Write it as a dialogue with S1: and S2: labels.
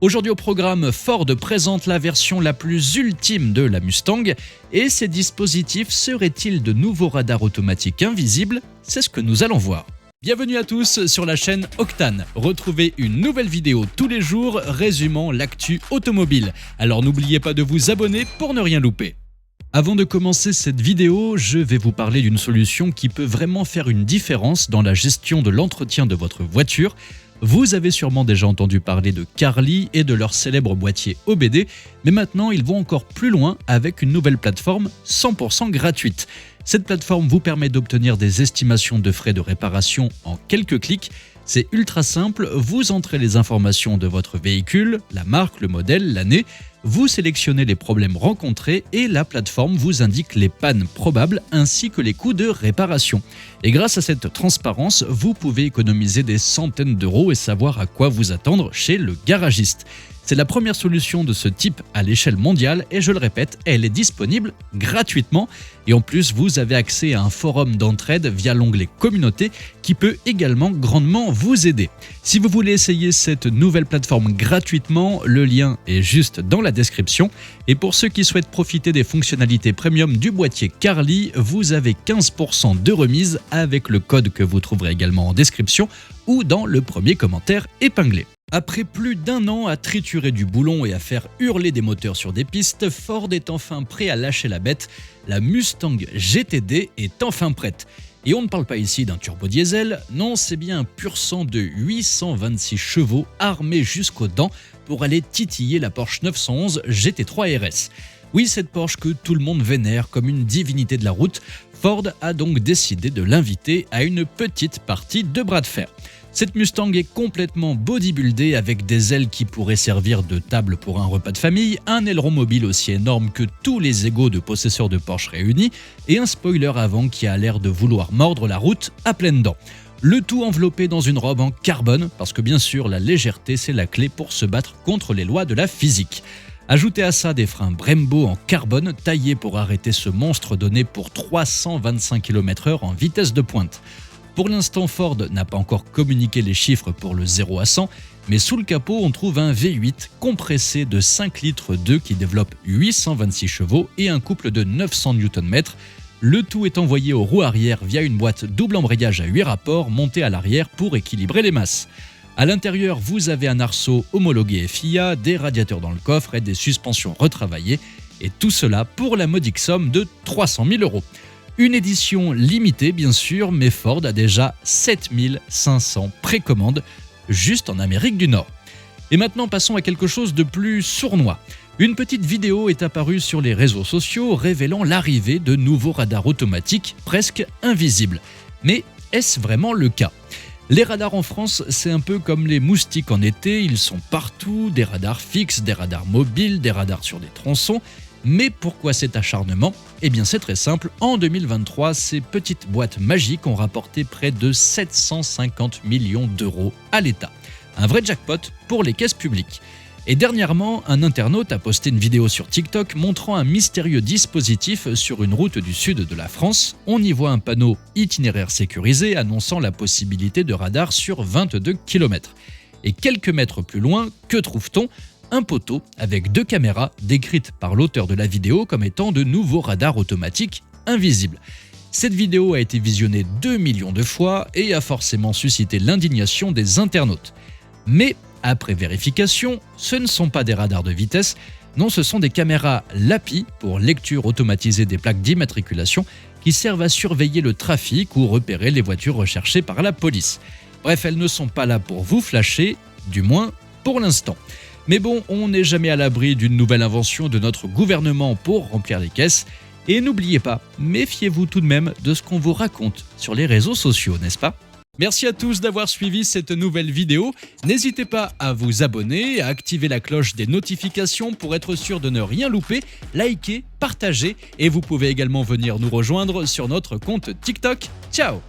S1: Aujourd'hui au programme, Ford présente la version la plus ultime de la Mustang et ces dispositifs seraient-ils de nouveaux radars automatiques invisibles? C'est ce que nous allons voir. Bienvenue à tous sur la chaîne Octane. Retrouvez une nouvelle vidéo tous les jours résumant l'actu automobile. Alors n'oubliez pas de vous abonner pour ne rien louper. Avant de commencer cette vidéo, je vais vous parler d'une solution qui peut vraiment faire une différence dans la gestion de l'entretien de votre voiture. Vous avez sûrement déjà entendu parler de Carly et de leur célèbre boîtier OBD, mais maintenant ils vont encore plus loin avec une nouvelle plateforme 100% gratuite. Cette plateforme vous permet d'obtenir des estimations de frais de réparation en quelques clics. C'est ultra simple, vous entrez les informations de votre véhicule, la marque, le modèle, l'année, vous sélectionnez les problèmes rencontrés et la plateforme vous indique les pannes probables ainsi que les coûts de réparation. Et grâce à cette transparence, vous pouvez économiser des centaines d'euros et savoir à quoi vous attendre chez le garagiste. C'est la première solution de ce type à l'échelle mondiale et je le répète, elle est disponible gratuitement. Et en plus, vous avez accès à un forum d'entraide via l'onglet Communauté qui peut également grandement vous aider. Si vous voulez essayer cette nouvelle plateforme gratuitement, le lien est juste dans la description. Et pour ceux qui souhaitent profiter des fonctionnalités premium du boîtier Carly, vous avez 15% de remise avec le code que vous trouverez également en description ou dans le premier commentaire épinglé. Après plus d'un an à triturer du boulon et à faire hurler des moteurs sur des pistes, Ford est enfin prêt à lâcher la bête. La Mustang GT-D est enfin prête. Et on ne parle pas ici d'un turbo-diesel, non, c'est bien un pur sang de 826 chevaux armé jusqu'aux dents pour aller titiller la Porsche 911 GT3 RS. Oui, cette Porsche que tout le monde vénère comme une divinité de la route, Ford a donc décidé de l'inviter à une petite partie de bras de fer. Cette Mustang est complètement bodybuildée avec des ailes qui pourraient servir de table pour un repas de famille, un aileron mobile aussi énorme que tous les égos de possesseurs de Porsche réunis et un spoiler avant qui a l'air de vouloir mordre la route à pleines dents. Le tout enveloppé dans une robe en carbone parce que bien sûr la légèreté c'est la clé pour se battre contre les lois de la physique. Ajoutez à ça des freins Brembo en carbone taillés pour arrêter ce monstre donné pour 325 km/h en vitesse de pointe. Pour l'instant, Ford n'a pas encore communiqué les chiffres pour le 0 à 100, mais sous le capot, on trouve un V8 compressé de 5 litres 2 qui développe 826 chevaux et un couple de 900 Nm. Le tout est envoyé aux roues arrière via une boîte double embrayage à 8 rapports montée à l'arrière pour équilibrer les masses. À l'intérieur, vous avez un arceau homologué FIA, des radiateurs dans le coffre et des suspensions retravaillées, et tout cela pour la modique somme de 300 000 euros. Une édition limitée bien sûr, mais Ford a déjà 7500 précommandes juste en Amérique du Nord. Et maintenant passons à quelque chose de plus sournois. Une petite vidéo est apparue sur les réseaux sociaux révélant l'arrivée de nouveaux radars automatiques presque invisibles. Mais est-ce vraiment le cas ? Les radars en France, c'est un peu comme les moustiques en été, ils sont partout, des radars fixes, des radars mobiles, des radars sur des tronçons. Mais pourquoi cet acharnement ? Eh bien c'est très simple, en 2023, ces petites boîtes magiques ont rapporté près de 750 millions d'euros à l'État. Un vrai jackpot pour les caisses publiques. Et dernièrement, un internaute a posté une vidéo sur TikTok montrant un mystérieux dispositif sur une route du sud de la France. On y voit un panneau itinéraire sécurisé annonçant la possibilité de radar sur 22 km. Et quelques mètres plus loin, que trouve-t-on ? Un poteau avec 2 caméras décrites par l'auteur de la vidéo comme étant de nouveaux radars automatiques invisibles. Cette vidéo a été visionnée 2 millions de fois et a forcément suscité l'indignation des internautes. Mais après vérification, ce ne sont pas des radars de vitesse, non, ce sont des caméras LAPI pour lecture automatisée des plaques d'immatriculation qui servent à surveiller le trafic ou repérer les voitures recherchées par la police. Bref, elles ne sont pas là pour vous flasher, du moins pour l'instant. Mais bon, on n'est jamais à l'abri d'une nouvelle invention de notre gouvernement pour remplir les caisses. Et n'oubliez pas, méfiez-vous tout de même de ce qu'on vous raconte sur les réseaux sociaux, n'est-ce pas ? Merci à tous d'avoir suivi cette nouvelle vidéo. N'hésitez pas à vous abonner, à activer la cloche des notifications pour être sûr de ne rien louper, liker, partager et vous pouvez également venir nous rejoindre sur notre compte TikTok. Ciao !